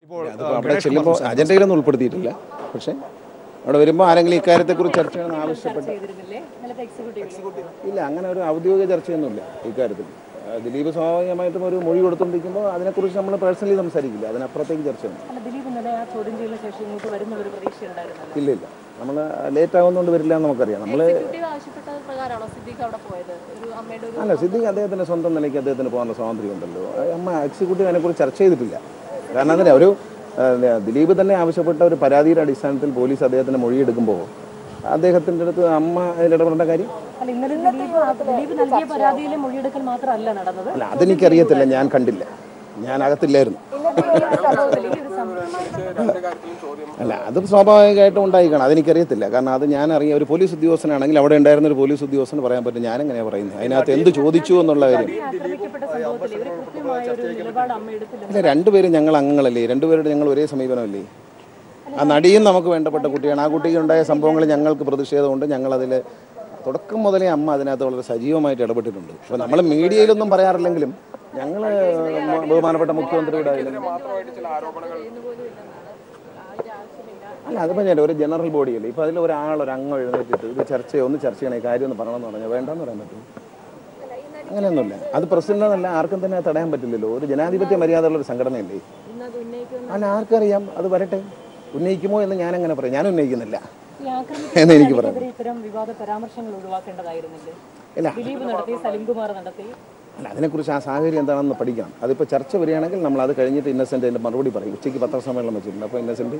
അവിടെ ചെല്ലുമ്പോൾ അജണ്ടയിലൊന്നും ഉൾപ്പെടുത്തിയിട്ടില്ല. പക്ഷേ അവിടെ വരുമ്പോൾ ആരെങ്കിലും ഇക്കാര്യത്തെക്കുറിച്ച് ചർച്ച ചെയ്യണമെന്ന് ആവശ്യപ്പെട്ട് ഇല്ല, അങ്ങനെ ഒരു ഔദ്യോഗിക ചർച്ചയൊന്നുമില്ല ഇക്കാര്യത്തിൽ. ദിലീപ് സ്വാഭാവികമായിട്ടും ഒരു മൊഴി കൊടുത്തുകൊണ്ടിരിക്കുമ്പോൾ അതിനെക്കുറിച്ച് നമ്മൾ പേഴ്സണലി സംസാരിക്കില്ല, അതിനപ്പുറത്തേക്ക് ചർച്ചയുണ്ട്. ഇല്ല ഇല്ല, നമ്മൾ ലേറ്റ് ആകുന്നതുകൊണ്ട് വരില്ല എന്ന് നമുക്കറിയാം. നമ്മൾ അല്ല, സിദ്ദീഖ് അദ്ദേഹത്തിൻ്റെ സ്വന്തം നിലയ്ക്ക് അദ്ദേഹത്തിന് പോകാനുള്ള സ്വാതന്ത്ര്യമുണ്ടല്ലോ. അമ്മ എക്സിക്യൂട്ടീവ് അതിനെക്കുറിച്ച് ചർച്ച ചെയ്തിട്ടില്ല. കാരണം അതിന് ഒരു ദിലീപ് തന്നെ ആവശ്യപ്പെട്ട ഒരു പരാതിയുടെ അടിസ്ഥാനത്തിൽ പോലീസ് അദ്ദേഹത്തിന് മൊഴിയെടുക്കുമ്പോൾ അദ്ദേഹത്തിൻ്റെ അടുത്ത് അമ്മ അതിൽ ഇടപെടേണ്ട കാര്യം അല്ല, അതെനിക്കറിയത്തില്ല, ഞാൻ കണ്ടില്ല, ഞാൻ അകത്തില്ലായിരുന്നു. അല്ല, അത് സ്വാഭാവികമായിട്ടും ഉണ്ടായിക്കണം, അതെനിക്കറിയത്തില്ല. കാരണം അത് ഞാൻ അറിയാം. ഒരു പോലീസ് ഉദ്യോഗസ്ഥനാണെങ്കിൽ അവിടെ ഉണ്ടായിരുന്ന ഒരു പോലീസ് ഉദ്യോഗസ്ഥന് പറയാൻ പറ്റും. ഞാനെങ്ങനെയാണ് പറയുന്നത്? അതിനകത്ത് എന്ത് ചോദിച്ചു എന്നുള്ള കാര്യം. അല്ല, രണ്ടുപേരും ഞങ്ങൾ അംഗങ്ങളല്ലേ, രണ്ടുപേരുടെ ഞങ്ങൾ ഒരേ സമീപനമല്ലേ. ആ നടിയും നമുക്ക് വേണ്ടപ്പെട്ട കുട്ടിയാണ്. ആ കുട്ടിക്ക് ഉണ്ടായ സംഭവങ്ങളിൽ ഞങ്ങൾക്ക് പ്രതിഷേധമുണ്ട്. ഞങ്ങളതിൽ തുടക്കം മുതലേ അമ്മ അതിനകത്ത് വളരെ സജീവമായിട്ട് ഇടപെട്ടിട്ടുണ്ട്. അപ്പോൾ നമ്മൾ മീഡിയയിലൊന്നും പറയാറില്ലെങ്കിലും ഞങ്ങൾ ബഹുമാനപ്പെട്ട മുഖ്യമന്ത്രിയുടെ അല്ല, അതിപ്പോൾ ഞാൻ ഒരു ജനറൽ ബോഡിയല്ലേ. ഇപ്പോൾ അതിൽ ഒരു അംഗം എഴുന്നേറ്റിട്ട് ഇത് ചർച്ച ചെയ്യണേ, കാര്യം ഒന്ന് പറയണമെന്ന് പറഞ്ഞാൽ വേണ്ടെന്ന് പറയാൻ പറ്റും? അങ്ങനെയൊന്നുമില്ല. അത് പ്രസിഡന്റെന്നല്ല, ആർക്കും തന്നെ തടയാൻ പറ്റില്ലല്ലോ. ഒരു ജനാധിപത്യ മര്യാദയുള്ളൊരു സംഘടനയല്ലേ. അല്ല, ആർക്കറിയാം, അത് വരട്ടെ. ഉന്നയിക്കുമോ എന്ന് ഞാൻ അങ്ങനെ പറയാം. ഞാൻ ഉന്നയിക്കുന്നില്ല എന്ന് എനിക്ക് പറയാം. അല്ല, അതിനെക്കുറിച്ച് ആ സാഹചര്യം എന്താണെന്ന് പഠിക്കണം. അതിപ്പോൾ ചർച്ച വരികയാണെങ്കിൽ നമ്മൾ അത് കഴിഞ്ഞിട്ട് ഇന്നസെൻ്റ് അതിൻ്റെ മറുപടി പറയും. ഉച്ചയ്ക്ക് പത്രസമ്മേളനം വെച്ചിട്ടുണ്ട്. അപ്പോൾ ഇന്നസെൻ്റ്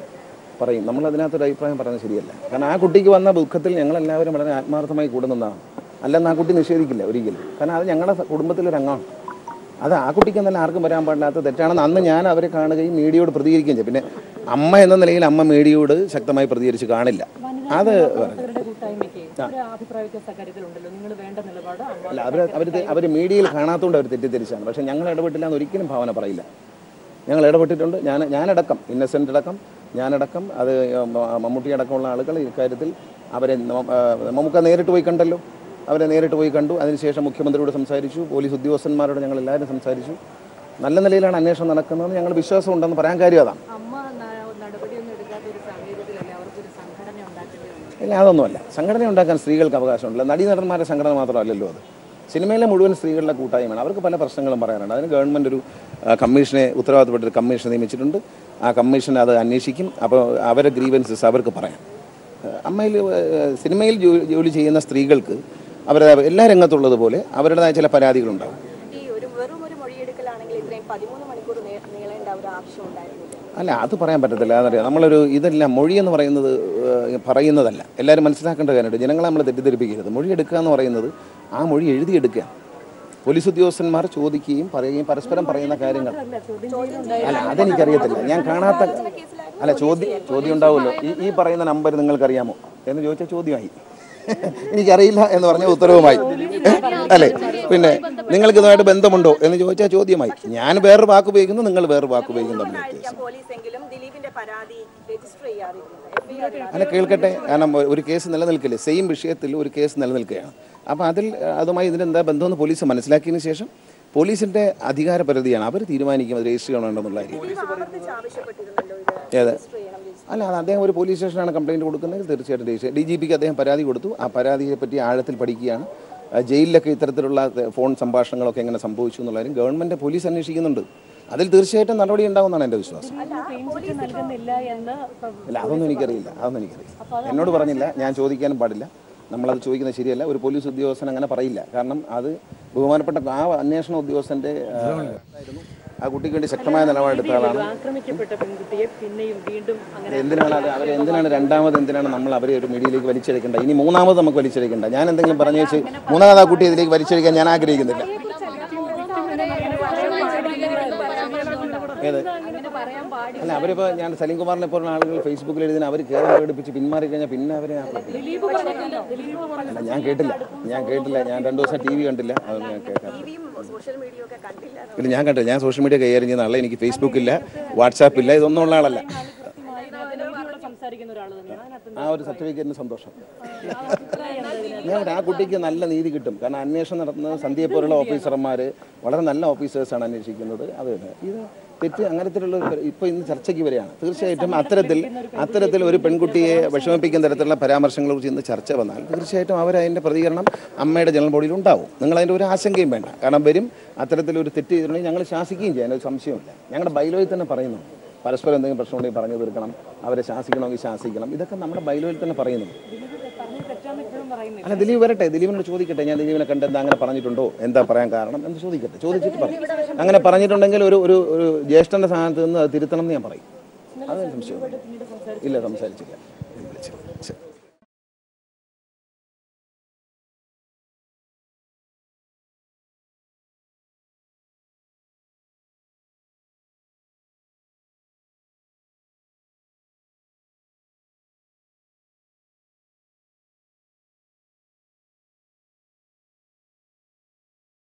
പറയും. നമ്മളതിനകത്തൊരു അഭിപ്രായം പറയുന്നത് ശരിയല്ല. കാരണം ആ കുട്ടിക്ക് വന്ന ദുഃഖത്തിൽ ഞങ്ങളെല്ലാവരും വളരെ ആത്മാർത്ഥമായി കൂടുന്നതാണ്. അല്ലെന്ന് ആ കുട്ടി നിഷേധിക്കില്ല ഒരിക്കലും. കാരണം അത് ഞങ്ങളുടെ കുടുംബത്തിലൊരംഗമാണ്. അത് ആ കുട്ടിക്ക് എന്നല്ല ആർക്കും വരാൻ പാടില്ലാത്ത തെറ്റാണെന്ന് അന്ന് ഞാൻ അവരെ കാണുകയും മീഡിയയോട് പ്രതികരിക്കുകയും ചെയ്യും. പിന്നെ അമ്മ എന്ന നിലയിൽ അമ്മ മീഡിയയോട് ശക്തമായി പ്രതികരിച്ച് കാണില്ല. അത് അല്ല, അവർ മീഡിയയിൽ കാണാത്തതുകൊണ്ട് അവർ തെറ്റിദ്ധരിച്ചാണ്. പക്ഷേ ഞങ്ങൾ ഇടപെട്ടില്ല എന്ന് ഒരിക്കലും ഭാവന പറയില്ല. ഞങ്ങൾ ഇടപെട്ടിട്ടുണ്ട്. ഞാനടക്കം, ഇന്നസെൻ്റ് അടക്കം, ഞാനടക്കം, അത് മമ്മൂട്ടി അടക്കമുള്ള ആളുകൾ ഇക്കാര്യത്തിൽ അവരെ നമുക്ക് നേരിട്ട് പോയി കണ്ടല്ലോ. അവരെ നേരിട്ട് പോയി കണ്ടു. അതിനുശേഷം മുഖ്യമന്ത്രിയോട് സംസാരിച്ചു, പോലീസ് ഉദ്യോഗസ്ഥന്മാരോട് ഞങ്ങൾ എല്ലാവരും സംസാരിച്ചു. നല്ല നിലയിലാണ് അന്വേഷണം നടക്കുന്നതെന്ന് ഞങ്ങൾ വിശ്വാസം ഉണ്ടെന്ന് പറയാൻ കാര്യം അതാണ്. ഇല്ല, അതൊന്നുമല്ല. സംഘടന ഉണ്ടാക്കാൻ സ്ത്രീകൾക്ക് അവകാശമുണ്ടല്ലോ. നടീനടന്മാരുടെ സംഘടന മാത്രമല്ലല്ലോ അത്. സിനിമയിലെ മുഴുവൻ സ്ത്രീകളുടെ കൂട്ടായ്മയാണ്. അവർക്ക് പല പ്രശ്നങ്ങളും പറയാനുണ്ട്. അതിന് ഗവൺമെൻറ് ഒരു കമ്മീഷനെ, ഉത്തരവാദിത്തപ്പെട്ടൊരു കമ്മീഷനെ നിയമിച്ചിട്ടുണ്ട്. ആ കമ്മീഷൻ അത് അന്വേഷിക്കും. അപ്പോൾ അവരുടെ ഗ്രീവൻസസ് അവർക്ക് പറയാം. സിനിമയിൽ ജോലി ചെയ്യുന്ന സ്ത്രീകൾക്ക് അവരുടെ എല്ലാ രംഗത്തുള്ളതുപോലെ അവരുടേതായ ചില പരാതികളുണ്ടാകും. അല്ല, അത് പറയാൻ പറ്റത്തില്ല. അതറിയാം, ഇതെല്ലാം മൊഴി എന്ന് പറയുന്നതല്ല. എല്ലാവരും മനസ്സിലാക്കേണ്ട കാര്യമുണ്ട്. ജനങ്ങളെ നമ്മൾ തെറ്റിദ്ധരിപ്പിക്കരുത്. മൊഴി എടുക്കുക എന്ന് പറയുന്നത് ആ മൊഴി എഴുതിയെടുക്കുക. പോലീസ് ഉദ്യോഗസ്ഥന്മാർ ചോദിക്കുകയും പറയുകയും പരസ്പരം പറയുന്ന കാര്യങ്ങൾ. അല്ല, അതെനിക്കറിയത്തില്ല, ഞാൻ കാണാത്ത. അല്ല, ചോദ്യം ഉണ്ടാവുമല്ലോ. ഈ പറയുന്ന നമ്പർ നിങ്ങൾക്കറിയാമോ എന്ന് ചോദിച്ചാൽ ചോദ്യമായി. എനിക്കറിയില്ല എന്ന് പറഞ്ഞ ഉത്തരവുമായി. അല്ലേ, പിന്നെ നിങ്ങൾക്ക് ഇതുമായിട്ട് ബന്ധമുണ്ടോ എന്ന് ചോദിച്ചാൽ ചോദ്യമായി. ഞാൻ വേറൊരു വാക്ക് ഉപയോഗിക്കുന്നു, നിങ്ങൾ വേറൊരു വാക്ക് ഉപയോഗിക്കുന്നു. അല്ല, കേൾക്കട്ടെ. കാരണം ഒരു കേസ് നിലനിൽക്കില്ലേ, സെയിം വിഷയത്തിൽ ഒരു കേസ് നിലനിൽക്കുകയാണ്. അപ്പോൾ അതുമായി ഇതിനെന്താ ബന്ധമെന്ന് പോലീസ് മനസ്സിലാക്കിയതിന് ശേഷം പോലീസിൻ്റെ അധികാരപരിധിയാണ്, അവർ തീരുമാനിക്കും അത് രജിസ്റ്റർ ചെയ്യണമെന്നുള്ളതായിരിക്കും. ഏത്? അല്ല, അത് അദ്ദേഹം ഒരു പോലീസ് സ്റ്റേഷനാണ് കംപ്ലയിൻറ്റ് കൊടുക്കുന്നത്. തീർച്ചയായിട്ടും DGPക്ക് അദ്ദേഹം പരാതി കൊടുത്തു. ആ പരാതിയെ പറ്റി ആഴത്തിൽ പഠിക്കുകയാണ്. ജയിലിലൊക്കെ ഇത്തരത്തിലുള്ള ഫോൺ സംഭാഷണങ്ങളൊക്കെ എങ്ങനെ സംഭവിച്ചു എന്നുള്ളതും ഗവൺമെൻറ് പോലീസ് അന്വേഷിക്കുന്നുണ്ട്. അതിൽ തീർച്ചയായിട്ടും നടപടി ഉണ്ടാകുമെന്നാണ് എൻ്റെ വിശ്വാസം. അല്ല, അതൊന്നും എനിക്കറിയില്ല. എന്നോട് പറഞ്ഞില്ല, ഞാൻ ചോദിക്കാനും പാടില്ല. നമ്മളത് ചോദിക്കുന്നത് ശരിയല്ല. ഒരു പോലീസ് ഉദ്യോഗസ്ഥൻ അങ്ങനെ പറയില്ല. കാരണം അത് ബഹുമാനപ്പെട്ട ആ അന്വേഷണ ഉദ്യോഗസ്ഥൻ്റെ ആ കുട്ടിക്ക് വേണ്ടി ശക്തമായ നിലപാടെടുത്ത ആളാണ്. എന്തിനാണ് നമ്മൾ അവരെ ഒരു മീഡിയയിലേക്ക് വലിച്ചെടുക്കേണ്ട? ഇനി മൂന്നാമത് നമുക്ക് വലിച്ചെടുക്കേണ്ട. ഞാൻ എന്തെങ്കിലും പറഞ്ഞു വെച്ച് മൂന്നാമത് ആ കുട്ടി ഇതിലേക്ക് വലിച്ചെടുക്കാൻ ഞാൻ ആഗ്രഹിക്കുന്നില്ല. അല്ല, അവരിപ്പോൾ ഞാൻ സലീംകുമാറിനെ പോലുള്ള ആളുകൾ ഫേസ്ബുക്കിൽ എഴുതുന്ന അവർ കേരളം പ്രകടിപ്പിച്ച് പിന്മാറി കഴിഞ്ഞാൽ പിന്നെ അവരെ അല്ല, ഞാൻ കേട്ടില്ല. ഞാൻ 2 ദിവസം TV കണ്ടില്ല. അതൊന്നും ഞാൻ കേൾക്കാം. ഇല്ല, ഞാൻ കണ്ടില്ല. ഞാൻ സോഷ്യൽ മീഡിയ കൈകാര്യം ചെയ്യുന്ന ആളെ. എനിക്ക് ഫേസ്ബുക്കില്ല, വാട്സാപ്പില്ല, ഇതൊന്നും ഉള്ള ആളല്ല. ആ ഒരു സർട്ടിഫിക്കറ്റിന് സന്തോഷം. ആ കുട്ടിക്ക് നല്ല നീതി കിട്ടും. കാരണം അന്വേഷണം നടത്തുന്നത് സന്ധ്യയെ പോലുള്ള ഓഫീസർമാർ വളരെ നല്ല ഓഫീസേഴ്സാണ് അന്വേഷിക്കുന്നത്. ഇത് തെറ്റ് അങ്ങനത്തിലുള്ള ഇപ്പോൾ ഇന്ന് ചർച്ചയ്ക്ക് വരികയാണ്. തീർച്ചയായിട്ടും അത്തരത്തിൽ ഒരു പെൺകുട്ടിയെ വിഷമിപ്പിക്കുന്ന തരത്തിലുള്ള പരാമർശങ്ങളെ കുറിച്ച് ഇന്ന് ചർച്ച വന്നാൽ തീർച്ചയായിട്ടും അവരതിൻ്റെ പ്രതികരണം അമ്മയുടെ ജനറൽ ബോഡിയിൽ ഉണ്ടാവും. നിങ്ങളതിൻ്റെ ഒരു ആശങ്കയും വേണ്ട. കാരണം വരും അത്തരത്തിലൊരു തെറ്റ് ചെയ്തിട്ടുണ്ടെങ്കിൽ ഞങ്ങൾ ശാസിക്കുകയും ചെയ്യാൻ ഒരു സംശയമില്ല. ഞങ്ങളുടെ ബൈലോയിൽ തന്നെ പറയുന്നു, പരസ്പരം എന്തെങ്കിലും പ്രശ്നമുണ്ടെങ്കിൽ പറഞ്ഞു തീർക്കണം, അവരെ ശാസിക്കണമെങ്കിൽ ശാസിക്കണം. ഇതൊക്കെ നമ്മുടെ ബൈലോയിൽ തന്നെ പറയുന്നു. അല്ല, ദിലീപ് വരട്ടെ, ദിലീപിനോട് ചോദിക്കട്ടെ. ഞാൻ ദിലീപിനെ കണ്ടെന്താ അങ്ങനെ പറഞ്ഞിട്ടുണ്ടോ, എന്താ പറയാൻ കാരണം എന്ന് ചോദിക്കട്ടെ. ചോദിച്ചിട്ട് പറയും. അങ്ങനെ പറഞ്ഞിട്ടുണ്ടെങ്കിൽ ഒരു ജ്യേഷ്ഠൻ്റെ സ്ഥാനത്ത് നിന്ന് അത് തിരുത്തണം എന്ന് ഞാൻ പറയും. അതൊരു സംശയം ഇല്ല, സംസാരിച്ചില്ല.